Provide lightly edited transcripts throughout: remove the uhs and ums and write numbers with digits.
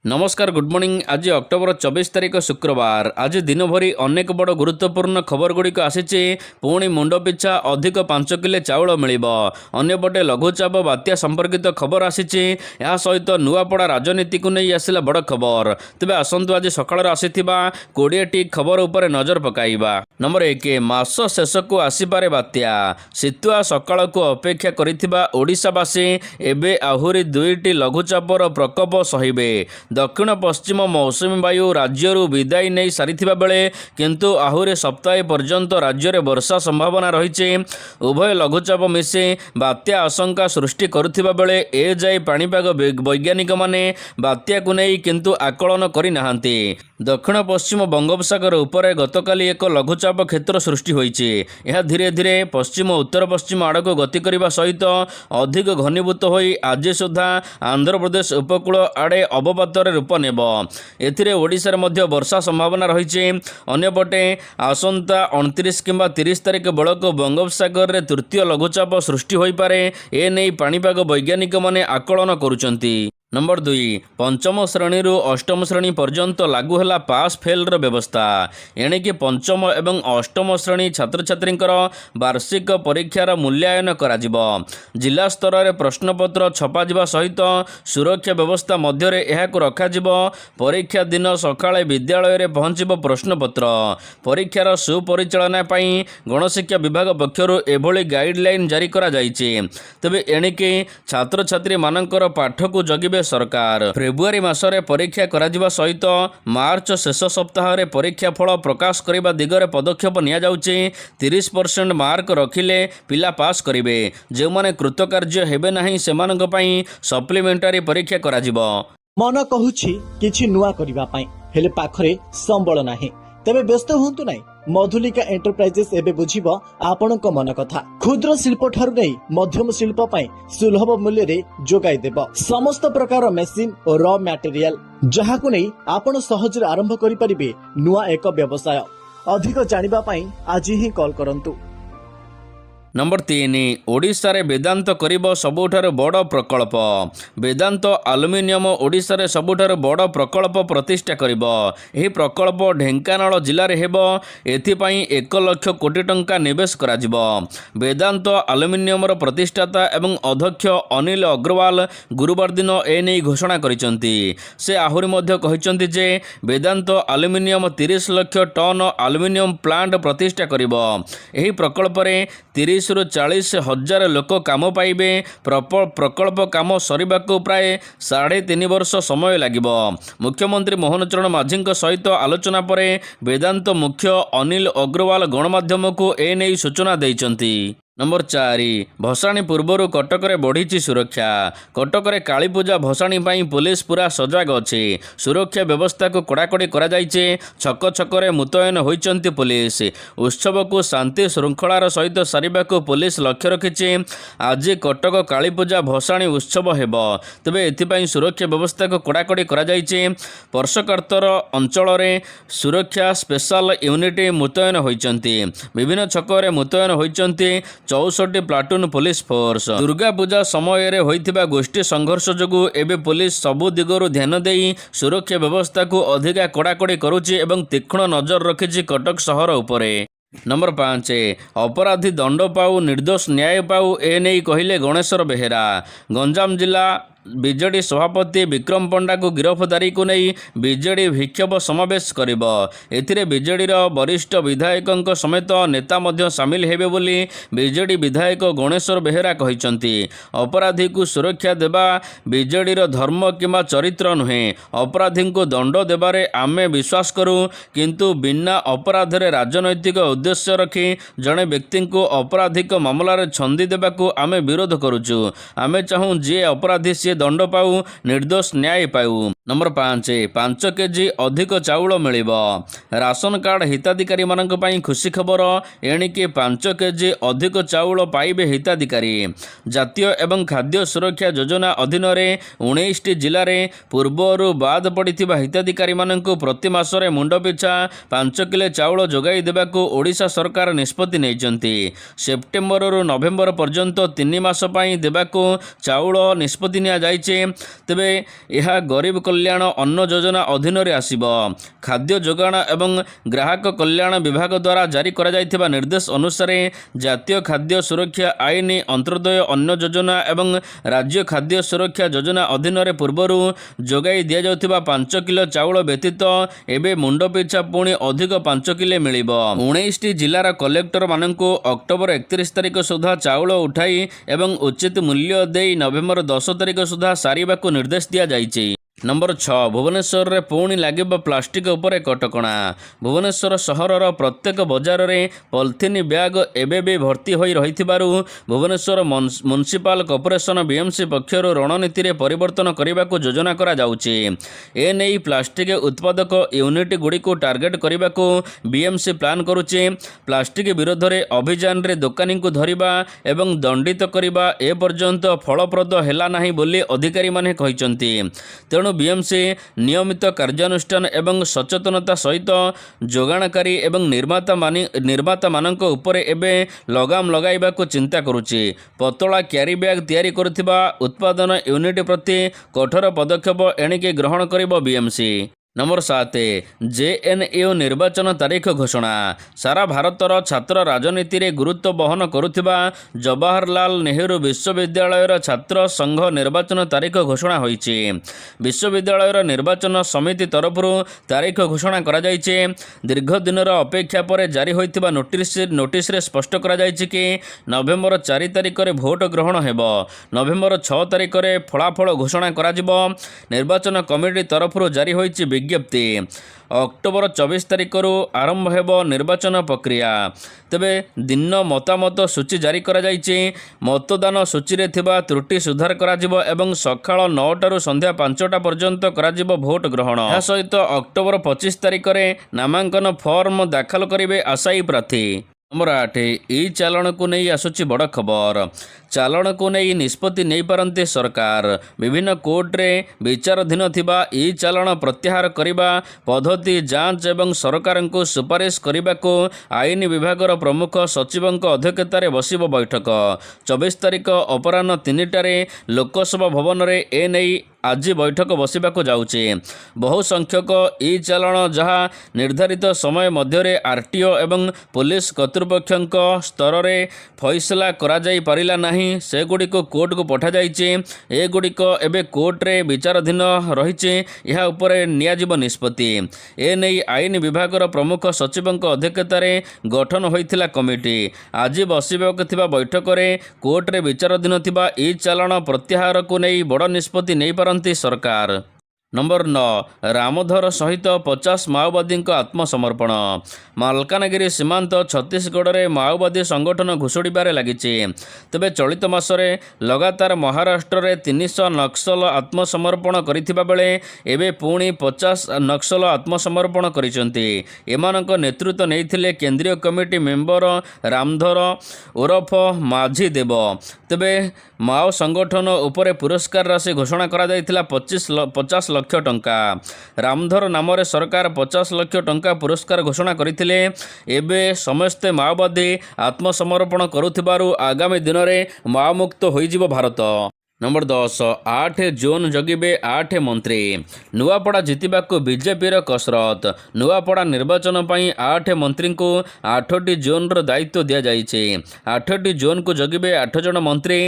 नमस्कार good morning. आज October 24 तारीख शुक्रवार। आज दिन भरी अनेक बड़ गुरुत्वपूर्ण खबर गुड़िक आसी। पुणी मुंड पिछा अधिक 5 किलो चाउल मिल। अंपटे लघुचाप बात्या संपर्कित खबर आसी। सहित नुआपड़ा राजनीति को नहीं आसला बड़ खबर। तेज आसतु आज सकाळ आसी 20टी खबर उपर नजर पकाइबा। नंबर 1, मास शेष को आसीपारे बात्या। शीतुआ सकाळ को अपेक्षा करिथिबा ओडिशावासी एबे आहुरी 2टी लघुचापर प्रकोप सहिबे। दक्षिण पश्चिम मौसुमी वायु राज्य विदाई नहीं सारी बेले किंतु आहुरी सप्ताह पर्यंत राज्य में वर्षा संभावना रही। उभय लघुचाप मिसे बात्या आशंका सृष्टि करुथिबा बेले ए जाए पाणीपाग वैज्ञानिक माने बात्या को नहीं किंतु आकलन करि नाहांती। दक्षिण पश्चिम बंगोपसागर उपरे गतकाली एक लघुचाप क्षेत्र सृष्टि होइछि। यह धीरे धीरे पश्चिम उत्तर पश्चिम आड़ को गति करने सहित अधिक घनीभूत होई आज सुधा आंध्र प्रदेश उपकूल आड़े अवपातर रूप नेब। एथिरे ओडिशार मध्य वर्षा संभावना रही। अन्यपटे आसंता 29 किंबा 30 तारीख बेलक बंगोपसागर रे तृतीय लघुचाप सृष्टि होई पारे। ए नहीं पाणीपाग वैज्ञानिक माने आकलन करुचंती। नंबर 2, पंचम श्रेणी रु अष्टम श्रेणी पर्यंत लागू है पास फेल व्यवस्था। एणिकी पंचम एवं अष्टम श्रेणी छात्र छात्री वार्षिक परीक्षार मूल्यांकन करा। जिला स्तर में प्रश्नपत्र छपाଯିबा सहित सुरक्षा व्यवस्था मध्य रखाजिब। परीक्षा दिन सकाळे विद्यालय में पहुँचब प्रश्नपत्र। परीक्षार सुपरिचालना पई गणशिक्षा विभाग पक्षरु एभली गाइडलाइन जारी करा जायछि। तबे एणिकी छात्र छात्री मानकर पाठ को जगिबे सरकार। फेब्रुआरी मासरे परीक्षा करा सहित मार्च शेष सप्ताह रे परीक्षा फल प्रकाश करने दिगरे पदक्षेप निया जाउछि। 30% मार्क रखिले पिला पास करिवे। जो माने कृतकार्य हेबे नाही सेमानक पई सप्लीमेंटारी परीक्षा करा जिवो। मन कहूछि किछि नुआ करिबा पई हेले पाखरे संबल नाही। तेबे व्यस्त हुंतु नाही। मधुलिका एंटरप्राइजेस एबे बुझिबो आपणक मन कथा। क्षुद्र शिल्प ठारू नै मध्यम शिल्प पई सुलभ मूल्य रे जोगाई देबो। समस्त प्रकार मेसिन और रॉ मटेरियल जहाकु नै आपण सहज आरंभ करि परिबे नुआ एक व्यवसाय। अधिक जानिबा पई आज ही कॉल करंतु। नंबर 3, ओडिशा रे वेदांत करिबो सबुठार बड़ प्रकल्प। वेदांत आलुमिनियम ओडिशा रे सबुठार बड़ प्रकल्प प्रतिष्ठा करिबो। एही प्रकल्प ढेंकानाल जिल्ला रे हेबो। एथि पई 1 लाख कोटी टंका निवेश करा जिवो। वेदांत आलुमिनियम रो प्रतिष्ठाता एवं अध्यक्ष अनिल अग्रवाल गुरुवार दिन ए नै घोषणा करिसंती। से आहुरी मध्य कहिसंती जे Vedanta aluminium 30 lakh tonne aluminium plant प्रतिष्ठा करिबो। एही प्रकल्प रे 30 ରୁ 40 ହଜାର ଲୋକ କାମ ପାଇବେ। ପ୍ରକଳ୍ପ କାମ ସରିବାକୁ ପ୍ରାୟ 3.5 ବର୍ଷ ସମୟ ଲାଗିବ। ମୁଖ୍ୟମନ୍ତ୍ରୀ ମୋହନ ଚରଣ ମାଝୀଙ୍କ ସହିତ ଆଲୋଚନା ପରେ ବେଦାନ୍ତ ମୁଖ୍ୟ ଅନିଲ ଅଗ୍ରୱାଲ ଗଣମାଧ୍ୟମକୁ ଏ ନେଇ ସୂଚନା ଦେଇଛନ୍ତି। नंबर 4, भसाणी पूर्वर कटक बढ़ी सुरक्षा। कटक कालीपूजा भसाणी पुलिस पूरा सजग अच्छी। सुरक्षा व्यवस्था को कड़ाकड़ी करा छक छक मुतयन होती पुलिस। उत्सव को शांति श्रृंखलार सहित सारिबा को पुलिस लक्ष्य रखी। आज कटक कालीपूजा भसाणी उत्सव हेब। तेबे एथिपाई सुरक्षा व्यवस्था को कड़ाकड़ी करा परशकार्तर अंचल सुरक्षा स्पेशल यूनिट मुतयन होती। विभिन्न छक मुतयन होती 64 platoon police force. Durga Puja समय रे होइथिबा गोष्ठी संघर्ष जोगु एबे पुलिस सबु दिगरु ध्यान देई सुरक्षा व्यवस्था को अधिका कड़ाकड़ी करुछि एवं तीक्ष्ण नजर रखिछि कटक शहर उपरे। नंबर 5, अपराधी दंड पाऊ निर्दोष न्याय पाऊ ए नहीं कहिले गणेश्वर बेहेरा। गंजाम जिला बीजेडी सभापति विक्रम पंडा को गिरफ्तारी को नहीं बीजेडी विक्षोभ समावेश करिबो। एथिरे बीजेडीर वरिष्ठ विधायकों समेत नेता मध्य सामिल हेबे बोली बीजेडी विधायक गणेश्वर बेहेरा कहिसंती। अपराधी को सुरक्षा देबा बीजेडीर धर्म किंबा चरित्र नुहे। अपराधी को दंड देबारे आमे विश्वास करू किंतु बिना अपराध रे राजनैतिक उद्देश्य रखी जड़े व्यक्ति को अपराधिक मामलार छंदी देबाकू आमे विरोध करुचु। आमे चाहूँ जे अपराधी सी दंड पाऊ निर्दोष न्याय पाऊ। नंबर 5 केजी अधिक चाउल मिलिब। राशन कार्ड हिताधिकारी मानक पई खुशी खबर। एणिकी 5 केजी अधिक चाउल पाइबे हिताधिकारी। जातीय एवं खाद्य सुरक्षा योजना अधीन रे 19 जिले में पूर्वर बाद पड़िथिबा हिताधिकारी मानक प्रति मासरे मुंड पिछा 5 किलो चाउल जोगाई देबाकू ओडिशा सरकार निष्पत्ति नेइचंती। सेप्टेम्बर रु नवेम्बर पर्यंत 3 मास पई देबाकू चाउल निष्पत्ति निया କରାଯାଇଛି। ତେବେ ଏହା ଗରିବ କଲ୍ୟାଣ ଅନ୍ନ ଯୋଜନା ଅଧୀନରେ ଆସିବ। ଖାଦ୍ୟ ଯୋଗାଣ ଏବଂ ଗ୍ରାହକ କଲ୍ୟାଣ ବିଭାଗ ଦ୍ୱାରା ଜାରି କରାଯାଇଥିବା ନିର୍ଦ୍ଦେଶ ଅନୁସାରେ ଜାତୀୟ ଖାଦ୍ୟ ସୁରକ୍ଷା ଆଇନ ଅନ୍ତର୍ଦ୍ଦୟ ଅନ୍ନ ଯୋଜନା ଏବଂ ରାଜ୍ୟ ଖାଦ୍ୟ ସୁରକ୍ଷା ଯୋଜନା ଅଧୀନରେ ପୂର୍ବରୁ ଯୋଗାଇ ଦିଆଯାଉଥିବା 5 କିଲୋ ଚାଉଳ ବ୍ୟତୀତ ଏବେ ମୁଣ୍ଡ ପିଛା ପୁଣି ଅଧିକ 5 କିଲୋ ମିଳିବ। 19ଟି ଜିଲ୍ଲାର କଲେକ୍ଟରମାନଙ୍କୁ ଅକ୍ଟୋବର 31 ତାରିଖ ସୁଦ୍ଧା ଚାଉଳ ଉଠାଇ ଏବଂ ଉଚିତ ମୂଲ୍ୟ ଦେଇ ନଭେମ୍ବର 10 ତାରିଖ ସୁଦ୍ଧା ସାରିବାକୁ ନିର୍ଦ୍ଦେଶ ଦିଆଯାଇଛି। ନମ୍ବର 6 ଭୁବନେଶ୍ୱରରେ ପୁଣି ଲାଗିବ ପ୍ଲାଷ୍ଟିକ ଉପରେ କଟକଣା। ଭୁବନେଶ୍ୱର ସହରର ପ୍ରତ୍ୟେକ ବଜାରରେ ପଲିଥିନ୍ ବ୍ୟାଗ ଏବେ ବି ଭର୍ତ୍ତି ହୋଇ ରହିଥିବାରୁ ଭୁବନେଶ୍ୱର ମ୍ୟୁନିସିପାଲ କର୍ପୋରେସନ BMC ପକ୍ଷରୁ ରଣନୀତିରେ ପରିବର୍ତ୍ତନ କରିବାକୁ ଯୋଜନା କରାଯାଉଛି। ଏନେଇ ପ୍ଲାଷ୍ଟିକ ଉତ୍ପାଦକ ୟୁନିଟ୍ ଗୁଡ଼ିକୁ ଟାର୍ଗେଟ କରିବାକୁ BMC ପ୍ଲାନ୍ କରୁଛି। ପ୍ଲାଷ୍ଟିକ ବିରୋଧରେ ଅଭିଯାନରେ ଦୋକାନୀଙ୍କୁ ଧରିବା ଏବଂ ଦଣ୍ଡିତ କରିବା ଏପର୍ଯ୍ୟନ୍ତ ଫଳପ୍ରଦ ହେଲା ନାହିଁ ବୋଲି ଅଧିକାରୀମାନେ କହିଛନ୍ତି। ତେଣୁ BMC ନିୟମିତ କାର୍ଯ୍ୟାନୁଷ୍ଠାନ ଏବଂ ସଚେତନତା ସହିତ ଯୋଗାଣକାରୀ ଏବଂ ନିର୍ମାତାମାନଙ୍କ ଉପରେ ଏବେ ଲଗାମ ଲଗାଇବାକୁ ଚିନ୍ତା କରୁଛି। ପତଳା କ୍ୟାରି ବ୍ୟାଗ୍ ତିଆରି କରୁଥିବା ଉତ୍ପାଦନ ୟୁନିଟ୍ ପ୍ରତି କଠୋର ପଦକ୍ଷେପ ଏଣିକି ଗ୍ରହଣ କରିବ BMC। ନମ୍ବର 7 JNU ନିର୍ବାଚନ ତାରିଖ ଘୋଷଣା। ସାରା ଭାରତର ଛାତ୍ର ରାଜନୀତିରେ ଗୁରୁତ୍ୱ ବହନ କରୁଥିବା ଜବାହରଲାଲ ନେହେରୁ ବିଶ୍ୱବିଦ୍ୟାଳୟର ଛାତ୍ର ସଂଘ ନିର୍ବାଚନ ତାରିଖ ଘୋଷଣା ହୋଇଛି। ବିଶ୍ୱବିଦ୍ୟାଳୟର ନିର୍ବାଚନ ସମିତି ତରଫରୁ ତାରିଖ ଘୋଷଣା କରାଯାଇଛି। ଦୀର୍ଘ ଦିନର ଅପେକ୍ଷା ପରେ ଜାରି ହୋଇଥିବା ନୋଟିସରେ ସ୍ପଷ୍ଟ କରାଯାଇଛି କି ନଭେମ୍ବର 4 ତାରିଖରେ ଭୋଟ ଗ୍ରହଣ ହେବ। ନଭେମ୍ବର 6 ତାରିଖରେ ଫଳାଫଳ ଘୋଷଣା କରାଯିବ। ନିର୍ବାଚନ କମିଟି ତରଫରୁ ଜାରି ହୋଇଛି ବିଜ୍ଞପ୍ତି। ଅକ୍ଟୋବର 24 ତାରିଖରୁ ଆରମ୍ଭ ହେବ ନିର୍ବାଚନ ପ୍ରକ୍ରିୟା। ତେବେ ଦିନ ମତାମତ ସୂଚୀ ଜାରି କରାଯାଇଛି। ମତଦାନ ସୂଚୀରେ ଥିବା ତ୍ରୁଟି ସୁଧାର କରାଯିବ ଏବଂ ସକାଳ 9ଟାରୁ ସନ୍ଧ୍ୟା 5ଟା ପର୍ଯ୍ୟନ୍ତ କରାଯିବ ଭୋଟ ଗ୍ରହଣ। ଏହା ସହିତ ଅକ୍ଟୋବର 25 ତାରିଖରେ ନାମାଙ୍କନ ଫର୍ମ ଦାଖଲ କରିବେ ଆଶାୟୀ ପ୍ରାର୍ଥୀ। ନମ୍ବର 8 ଇ ଚାଲାଣକୁ ନେଇ ଆସୁଛି ବଡ଼ ଖବର। ଚାଲାଣକୁ ନେଇ ନିଷ୍ପତ୍ତି ନେଇପାରନ୍ତି ସରକାର। ବିଭିନ୍ନ କୋର୍ଟରେ ବିଚାରାଧୀନ ଥିବା ଇ ଚାଲାଣ ପ୍ରତ୍ୟାହାର କରିବା ପଦ୍ଧତି ଯାଞ୍ଚ ଏବଂ ସରକାରଙ୍କୁ ସୁପାରିଶ କରିବାକୁ ଆଇନ ବିଭାଗର ପ୍ରମୁଖ ସଚିବଙ୍କ ଅଧ୍ୟକ୍ଷତାରେ ବସିବ ବୈଠକ। 24 ତାରିଖ ଅପରାହ୍ନ 3ଟାରେ ଲୋକସଭା ଭବନରେ ଏନେଇ ଆଜି ବୈଠକ ବସିବାକୁ ଯାଉଛି। ବହୁ ସଂଖ୍ୟକ ଇ ଚାଲାଣ ଯାହା ନିର୍ଦ୍ଧାରିତ ସମୟ ମଧ୍ୟରେ RTO ଏବଂ ପୋଲିସ କର୍ତ୍ତୃପକ୍ଷଙ୍କ ସ୍ତରରେ ଫଇସଲା କରାଯାଇ ପାରିଲା ନାହିଁ, ସେଗୁଡ଼ିକୁ କୋର୍ଟକୁ ପଠାଯାଇଛି। ଏଗୁଡ଼ିକ ଏବେ କୋର୍ଟରେ ବିଚାରାଧୀନ ରହିଛି। ଏହା ଉପରେ ନିଆଯିବ ନିଷ୍ପତ୍ତି। ଏନେଇ ଆଇନ ବିଭାଗର ପ୍ରମୁଖ ସଚିବଙ୍କ ଅଧ୍ୟକ୍ଷତାରେ ଗଠନ ହୋଇଥିଲା କମିଟି। ଆଜି ବସିବାକୁ ଥିବା ବୈଠକରେ କୋର୍ଟରେ ବିଚାରାଧୀନ ଥିବା ଇ ଚାଲାଣ ପ୍ରତ୍ୟାହାରକୁ ନେଇ ବଡ଼ ନିଷ୍ପତ୍ତି ନେଇପାରନ୍ତି ସରକାର। ନମ୍ବର 9 ରାମଧର ସହିତ 50 ମାଓବାଦୀଙ୍କ ଆତ୍ମସମର୍ପଣ। ମାଲକାନଗିରି ସୀମାନ୍ତ ଛତିଶଗଡ଼ରେ ମାଓବାଦୀ ସଂଗଠନ ଘୁଷୁଡ଼ିବାରେ ଲାଗିଛି। ତେବେ ଚଳିତ ମାସରେ ଲଗାତାର ମହାରାଷ୍ଟ୍ରରେ 300 ନକ୍ସଲ ଆତ୍ମସମର୍ପଣ କରିଥିବା ବେଳେ ଏବେ ପୁଣି 50 ନକ୍ସଲ ଆତ୍ମସମର୍ପଣ କରିଛନ୍ତି। ଏମାନଙ୍କ ନେତୃତ୍ୱ ନେଇଥିଲେ କେନ୍ଦ୍ରୀୟ କମିଟି ମେମ୍ବର ରାମଧର ଓରଫ ମାଝୀ ଦେବ। ତେବେ ମାଓ ସଂଗଠନ ଉପରେ ପୁରସ୍କାର ରାଶି ଘୋଷଣା କରାଯାଇଥିଲା 50 ଲକ୍ଷ ଟଙ୍କା। ରାମଧର ନାମରେ ସରକାର 50 ଲକ୍ଷ ଟଙ୍କା ପୁରସ୍କାର ଘୋଷଣା କରିଥିଲେ। ଏବେ ସମସ୍ତେ ମାଓବାଦୀ ଆତ୍ମସମର୍ପଣ କରୁଥିବାରୁ ଆଗାମୀ ଦିନରେ ମାଓମୁକ୍ତ ହୋଇଯିବ ଭାରତ। ନମ୍ବର 10 8 ଜୋନ୍ ଜଗିବେ 8 ମନ୍ତ୍ରୀ। ନୂଆପଡ଼ା ଜିତିବାକୁ ବିଜେପିର କସରତ। ନୂଆପଡ଼ା ନିର୍ବାଚନ ପାଇଁ 8 ମନ୍ତ୍ରୀଙ୍କୁ 8ଟି ଜୋନ୍ର ଦାୟିତ୍ୱ ଦିଆଯାଇଛି। 8ଟି ଜୋନ୍କୁ ଜଗିବେ 8 ଜଣ ମନ୍ତ୍ରୀ।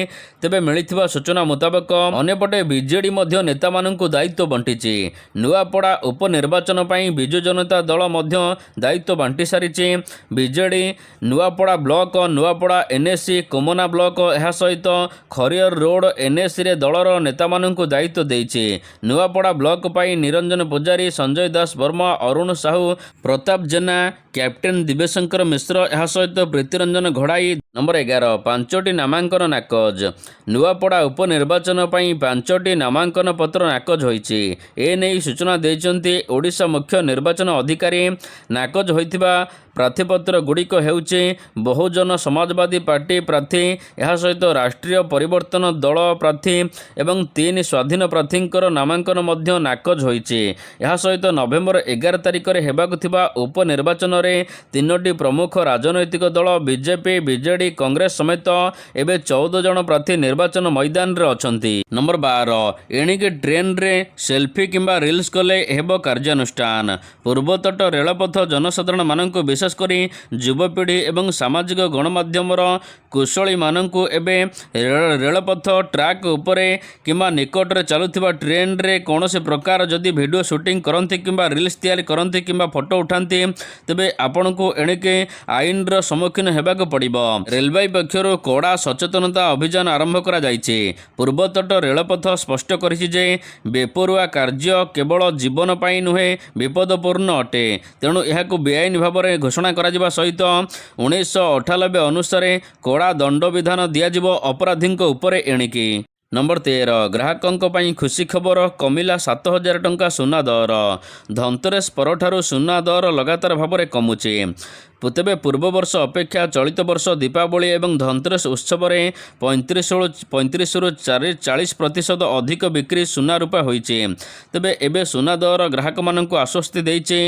ତେବେ ମିଳିଥିବା ସୂଚନା ମୁତାବକ ଅନ୍ୟପଟେ ବିଜେଡି ମଧ୍ୟ ନେତାମାନଙ୍କୁ ଦାୟିତ୍ୱ ବାଣ୍ଟିଛି। ନୂଆପଡ଼ା ଉପନିର୍ବାଚନ ପାଇଁ ବିଜୁ ଜନତା ଦଳ ମଧ୍ୟ ଦାୟିତ୍ୱ ବାଣ୍ଟି ସାରିଛି। BJD Nuapada block, Nuapada NSC Komna block, ଏହା ସହିତ ଖରିଅର ରୋଡ NSCରେ ଦଳର ନେତାମାନଙ୍କୁ ଦାୟିତ୍ୱ ଦେଇଛି। ନୂଆପଡ଼ା ବ୍ଲକ ପାଇଁ ନିରଞ୍ଜନ ପୂଜାରୀ, ସଞ୍ଜୟ ଦାସ ବର୍ମା, ଅରୁଣ ସାହୁ, ପ୍ରତାପ ଜେନା, କ୍ୟାପ୍ଟେନ ଦିବ୍ୟଶଙ୍କର ମିଶ୍ର, ଏହା ସହିତ ପ୍ରୀତିରଞ୍ଜନ ଘଡ଼ାଇ। ନମ୍ବର 11 5ଟି ନାମାଙ୍କନ ନାକଜ। ନୂଆପଡ଼ା ଉପନିର୍ବାଚନ ପାଇଁ 5ଟି ନାମାଙ୍କନ ପତ୍ର ନାକଜ ହୋଇଛି। ଏନେଇ ସୂଚନା ଦେଇଛନ୍ତି ଓଡ଼ିଶା ମୁଖ୍ୟ ନିର୍ବାଚନ ଅଧିକାରୀ। ନାକଜ ହୋଇଥିବା ପ୍ରାର୍ଥୀପତ୍ର ଗୁଡ଼ିକ ହେଉଛି ବହୁଜନ ସମାଜବାଦୀ ପାର୍ଟି ପ୍ରାର୍ଥୀ, ଏହା ସହିତ ରାଷ୍ଟ୍ରୀୟ ପରିବର୍ତ୍ତନ ଦଳ ପ୍ରାର୍ଥୀ ଏବଂ 3 ସ୍ୱାଧୀନ ପ୍ରାର୍ଥୀଙ୍କର ନାମାଙ୍କନ ମଧ୍ୟ ନାକଜ ହୋଇଛି। ଏହା ସହିତ ନଭେମ୍ବର 11 ତାରିଖରେ ହେବାକୁ ଥିବା ଉପନିର୍ବାଚନରେ 3ଟି ପ୍ରମୁଖ ରାଜନୈତିକ ଦଳ ବିଜେପି, ବିଜେଡି ବିଜେଡି କଂଗ୍ରେସ ସମେତ ଏବେ 14 ଜଣ ପ୍ରାର୍ଥୀ ନିର୍ବାଚନ ମଇଦାନରେ ଅଛନ୍ତି। ନମ୍ବର 12 ଏଣିକି ଟ୍ରେନ୍ରେ ସେଲ୍ଫି କିମ୍ବା ରିଲ୍ସ କଲେ ହେବ କାର୍ଯ୍ୟାନୁଷ୍ଠାନ। ପୂର୍ବତଟ ରେଳପଥ ଜନସାଧାରଣମାନଙ୍କୁ ବିଶେଷ କରି ଯୁବପିଢ଼ି ଏବଂ ସାମାଜିକ ଗଣମାଧ୍ୟମର କୁଶଳୀମାନଙ୍କୁ ଏବେ ରେଳପଥ ଟ୍ରାକ୍ ଉପରେ କିମ୍ବା ନିକଟରେ ଚାଲୁଥିବା ଟ୍ରେନ୍ରେ କୌଣସି ପ୍ରକାର ଯଦି ଭିଡ଼ିଓ ସୁଟିଂ କରନ୍ତି କିମ୍ବା ରିଲ୍ସ ତିଆରି କରନ୍ତି କିମ୍ବା ଫଟୋ ଉଠାନ୍ତି ତେବେ ଆପଣଙ୍କୁ ଏଣିକି ଆଇନର ସମ୍ମୁଖୀନ ହେବାକୁ ପଡ଼ିବ। ରେଳବାଇ ପକ୍ଷରୁ କଡ଼ା ସଚେତନତା ଅଭିଯାନ ଆରମ୍ଭ କରାଯାଇଛି। ପୂର୍ବତଟ ରେଳପଥ ସ୍ପଷ୍ଟ କରିଛି ଯେ ବେପରୁଆ କାର୍ଯ୍ୟ କେବଳ ଜୀବନ ପାଇଁ ନୁହେଁ ବିପଦପୂର୍ଣ୍ଣ ଅଟେ। ତେଣୁ ଏହାକୁ ବେଆଇନ ଭାବରେ ଘୋଷଣା କରାଯିବା ସହିତ 1998 ଅନୁସାରେ କଡ଼ା ଦଣ୍ଡବିଧାନ ଦିଆଯିବ ଅପରାଧୀଙ୍କ ଉପରେ ଏଣିକି। ନମ୍ବର 13 ଗ୍ରାହକଙ୍କ ପାଇଁ ଖୁସି ଖବର କମିଲା 7,000 ଟଙ୍କା ସୁନା ଦର। ଧନତେରସ ପରଠାରୁ ସୁନା ଦର ଲଗାତାର ଭାବରେ କମୁଛି। ତେବେ ପୂର୍ବବର୍ଷ ଅପେକ୍ଷା ଚଳିତ ବର୍ଷ ଦୀପାବଳି ଏବଂ ଧନତେରସ ଉତ୍ସବରେ 35ରୁ 40% ଅଧିକ ବିକ୍ରି ସୁନା ରୂପା ହୋଇଛି। ତେବେ ଏବେ ସୁନା ଦର ଗ୍ରାହକମାନଙ୍କୁ ଆଶ୍ୱସ୍ତି ଦେଇଛି।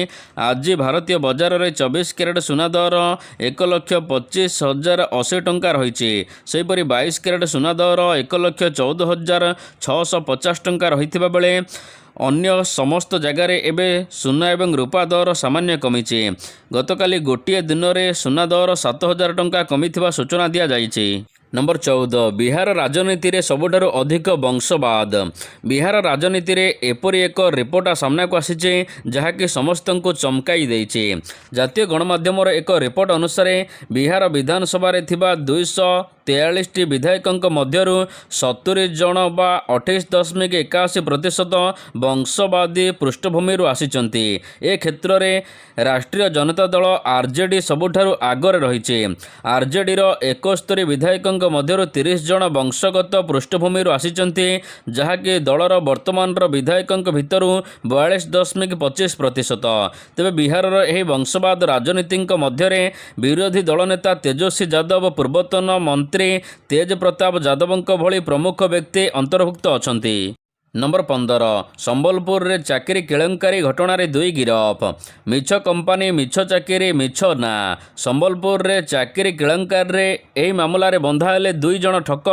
ଆଜି ଭାରତୀୟ ବଜାରରେ 24 କ୍ୟାରେଟ୍ ସୁନା ଦର 1,25,080 ଟଙ୍କା ରହିଛି। ସେହିପରି 22 କ୍ୟାରେଟ୍ ସୁନା ଦର 1,14,650 ଟଙ୍କା ରହିଥିବା ବେଳେ ଅନ୍ୟ ସମସ୍ତ ଜାଗାରେ ଏବେ ସୁନା ଏବଂ ରୂପା ଦର ସାମାନ୍ୟ କମିଛି। ଗତକାଲି ଗୋଟିଏ ଦିନରେ ସୁନା ଦର 7,000 ଟଙ୍କା କମିଥିବା ସୂଚନା ଦିଆଯାଇଛି। ନମ୍ବର 14 ବିହାର ରାଜନୀତିରେ ସବୁଠାରୁ ଅଧିକ ବଂଶବାଦ। ବିହାର ରାଜନୀତିରେ ଏପରି ଏକ ରିପୋର୍ଟ ସାମ୍ନାକୁ ଆସିଛି ଯାହାକି ସମସ୍ତଙ୍କୁ ଚମକାଇ ଦେଇଛି। ଜାତୀୟ ଗଣମାଧ୍ୟମର ଏକ ରିପୋର୍ଟ ଅନୁସାରେ ବିହାର ବିଧାନସଭାରେ ଥିବା 243ଟି ବିଧାୟକଙ୍କ ମଧ୍ୟରୁ 70 ଜଣ ବା 28.81% ବଂଶବାଦୀ ପୃଷ୍ଠଭୂମିରୁ ଆସିଛନ୍ତି। ଏ କ୍ଷେତ୍ରରେ ରାଷ୍ଟ୍ରୀୟ ଜନତା ଦଳ ଆର୍ଜେଡି ସବୁଠାରୁ ଆଗରେ ରହିଛି। ଆର୍ଜେଡିର 71 ବିଧାୟକଙ୍କ ମଧ୍ୟରୁ 30 ଜଣ ବଂଶଗତ ପୃଷ୍ଠଭୂମିରୁ ଆସିଛନ୍ତି, ଯାହାକି ଦଳର ବର୍ତ୍ତମାନର ବିଧାୟକଙ୍କ ଭିତରୁ 42.25%। ତେବେ ବିହାରର ଏହି ବଂଶବାଦ ରାଜନୀତିଙ୍କ ମଧ୍ୟରେ ବିରୋଧୀ ଦଳ ନେତା ତେଜସ୍ୱୀ ଯାଦବ, ପୂର୍ବତନ ମନ୍ତ୍ରୀ ତେଜ ପ୍ରତାପ ଯାଦବଙ୍କ ଭଳି ପ୍ରମୁଖ ବ୍ୟକ୍ତି ଅନ୍ତର୍ଭୁକ୍ତ ଅଛନ୍ତି। ନମ୍ବର 15 ସମ୍ବଲପୁରରେ ଚାକିରି କେଳେଙ୍କାରୀ ଘଟଣାରେ 2 ଗିରଫ। ମିଛ କମ୍ପାନୀ ମିଛ ଚାକିରି ମିଛ ନାଁ। ସମ୍ବଲପୁରରେ ଚାକିରି କେଳେଙ୍କାରୀରେ ଏହି ମାମଲାରେ ବନ୍ଧା ହେଲେ 2 ଜଣ ଠକ।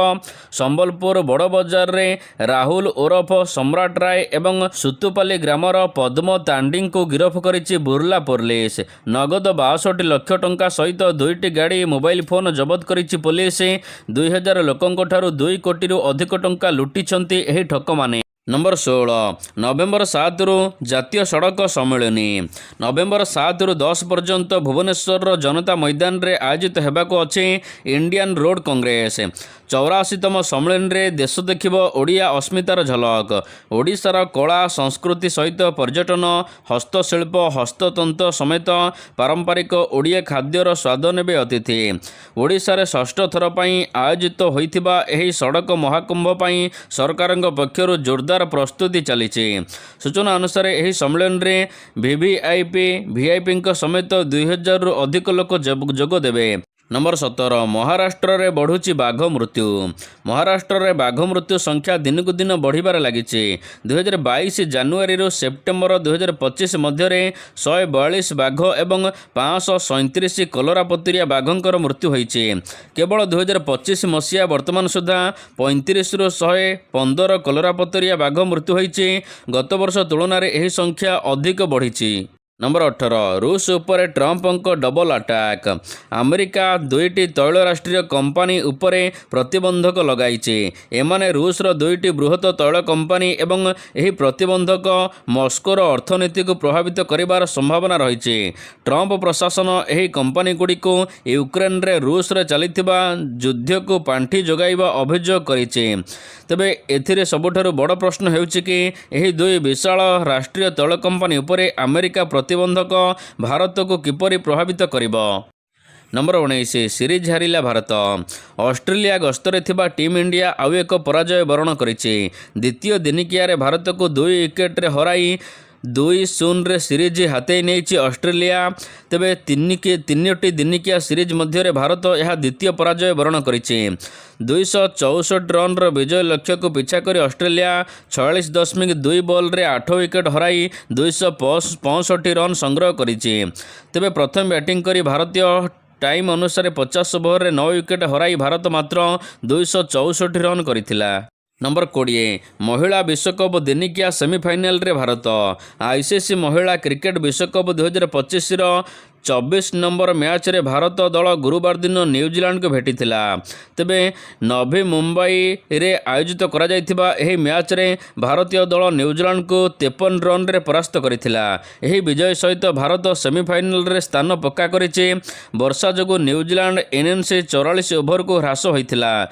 ସମ୍ବଲପୁର ବଡ଼ବଜାରରେ ରାହୁଲ ଓରଫ ସମ୍ରାଟ ରାୟ ଏବଂ ସୁତୁପାଲି ଗ୍ରାମର ପଦ୍ମ ତାଣ୍ଡିଙ୍କୁ ଗିରଫ କରିଛି ବୁର୍ଲା ପୋଲିସ। ନଗଦ 62 ଲକ୍ଷ ଟଙ୍କା ସହିତ 2ଟି ଗାଡ଼ି, ମୋବାଇଲ ଫୋନ ଜବତ କରିଛି ପୋଲିସ। 2,000 ଲୋକଙ୍କଠାରୁ 2 କୋଟିରୁ ଅଧିକ ଟଙ୍କା ଲୁଟିଛନ୍ତି ଏହି ଠକମାନେ। ନମ୍ବର 16 ନଭେମ୍ବର 7ରୁ ଜାତୀୟ ସଡ଼କ ସମ୍ମିଳନୀ। ନଭେମ୍ବର 7ରୁ 10 ପର୍ଯ୍ୟନ୍ତ ଭୁବନେଶ୍ୱରର ଜନତା ମଇଦାନରେ ଆୟୋଜିତ ହେବାକୁ ଅଛି ଇଣ୍ଡିଆନ୍ ରୋଡ୍ କଂଗ୍ରେସ। 84ତମ ସମ୍ମିଳନୀରେ ଦେଶ ଦେଖିବ ଓଡ଼ିଆ ଅସ୍ମିତାର ଝଲକ। ଓଡ଼ିଶାର କଳା ସଂସ୍କୃତି ସହିତ ପର୍ଯ୍ୟଟନ, ହସ୍ତଶିଳ୍ପ, ହସ୍ତତନ୍ତ ସମେତ ପାରମ୍ପରିକ ଓଡ଼ିଆ ଖାଦ୍ୟର ସ୍ୱାଦ ନେବେ ଅତିଥି। ଓଡ଼ିଶାରେ 6ଠ ଥର ପାଇଁ ଆୟୋଜିତ ହୋଇଥିବା ଏହି ସଡ଼କ ମହାକୁମ୍ଭ ପାଇଁ ସରକାରଙ୍କ ପକ୍ଷରୁ ଜୋରଦାର ପ୍ରସ୍ତୁତି ଚାଲିଛି। ସୂଚନା ଅନୁସାରେ ଏହି ସମ୍ମିଳନୀରେ ଭିଆଇପିଙ୍କ ସମେତ 2,000ରୁ ଅଧିକ ଲୋକ ଯୋଗ ଦେବେ। ନମ୍ବର 17 ମହାରାଷ୍ଟ୍ରରେ ବଢ଼ୁଛି ବାଘ ମୃତ୍ୟୁ। ମହାରାଷ୍ଟ୍ରରେ ବାଘ ମୃତ୍ୟୁ ସଂଖ୍ୟା ଦିନକୁ ଦିନ ବଢ଼ିବାରେ ଲାଗିଛି। 2022 ଜାନୁଆରୀରୁ ସେପ୍ଟେମ୍ବର 2025 ମଧ୍ୟରେ 142 ବାଘ ଏବଂ 537 କଲରାପତରିଆ ବାଘଙ୍କର ମୃତ୍ୟୁ ହୋଇଛି। କେବଳ 2025 ମସିହା ବର୍ତ୍ତମାନ ସୁଦ୍ଧା 35ରୁ 115 କଲରାପତରିଆ ବାଘ ମୃତ୍ୟୁ ହୋଇଛି। ଗତବର୍ଷ ତୁଳନାରେ ଏହି ସଂଖ୍ୟା ଅଧିକ ବଢ଼ିଛି। ନମ୍ବର 18 ରୁଷ ଉପରେ ଟ୍ରମ୍ପଙ୍କ ଡବଲ ଆଟାକ୍। ଆମେରିକା 2ଟି ତୈଳ ରାଷ୍ଟ୍ରୀୟ କମ୍ପାନୀ ଉପରେ ପ୍ରତିବନ୍ଧକ ଲଗାଇଛି। ଏମାନେ ରୁଷର 2ଟି ବୃହତ ତୈଳ କମ୍ପାନୀ ଏବଂ ଏହି ପ୍ରତିବନ୍ଧକ ମସ୍କୋର ଅର୍ଥନୀତିକୁ ପ୍ରଭାବିତ କରିବାର ସମ୍ଭାବନା ରହିଛି। ଟ୍ରମ୍ପ ପ୍ରଶାସନ ଏହି କମ୍ପାନୀଗୁଡ଼ିକୁ ୟୁକ୍ରେନରେ ରୁଷରେ ଚାଲିଥିବା ଯୁଦ୍ଧକୁ ପାଣ୍ଠି ଯୋଗାଇବା ଅଭିଯୋଗ କରିଛି। ତେବେ ଏଥିରେ ସବୁଠାରୁ ବଡ଼ ପ୍ରଶ୍ନ ହେଉଛି କି ଏହି 2 ବିଶାଳ ରାଷ୍ଟ୍ରୀୟ ତୈଳ କମ୍ପାନୀ ଉପରେ ଆମେରିକା ପ୍ରତିବନ୍ଧକ ଭାରତକୁ କିପରି ପ୍ରଭାବିତ କରିବ। ନମ୍ବର 19 ସିରିଜ୍ ହାରିଲା ଭାରତ। ଅଷ୍ଟ୍ରେଲିଆ ଗସ୍ତରେ ଥିବା ଟିମ୍ ଇଣ୍ଡିଆ ଆଉ ଏକ ପରାଜୟ ବରଣ କରିଛି। ଦ୍ୱିତୀୟ ଦିନିକିଆରେ ଭାରତକୁ 2 ୱିକେଟରେ ହରାଇ 2-0ରେ ସିରିଜ୍ ହାତେଇ ନେଇଛି ଅଷ୍ଟ୍ରେଲିଆ। ତେବେ 3ଟି ଦିନିକିଆ ସିରିଜ୍ ମଧ୍ୟରେ ଭାରତ ଏହା ଦ୍ୱିତୀୟ ପରାଜୟ ବରଣ କରିଛି। 264 ରନ୍ର ବିଜୟ ଲକ୍ଷ୍ୟକୁ ପିଛା କରି ଅଷ୍ଟ୍ରେଲିଆ 46.2 ବଲ୍ରେ 8 ୱିକେଟ୍ ହରାଇ 265 ରନ୍ ସଂଗ୍ରହ କରିଛି। ତେବେ ପ୍ରଥମେ ବ୍ୟାଟିଂ କରି ଭାରତୀୟ टाइम अनुसार 50 ओभर 9 विकेट हराई भारत मात्र 264 रन करथिला। नंबर 20 महिला विश्वकप दिनिकिया सेमिफाइनाल रे भारत आईसीसी महिला क्रिकेट विश्वकप 2025 रो 24 नंबर मैच रे भारत दल गुरुवार दिन न्यूजीलैंड को भेटिथिला। तेबे नवी मुंबई रे आयोजित करा जायथिबा एही मैच रे भारतीय दल न्यूजीलैंड को 53 रन रे परास्त करिथिला। एही विजय सहित भारत सेमिफाइनाल रे स्थान पक्का करिछि। वर्षा जोगु न्यूजीलैंड इनिंग्स 44 ओभर को ह्रास होइथिला।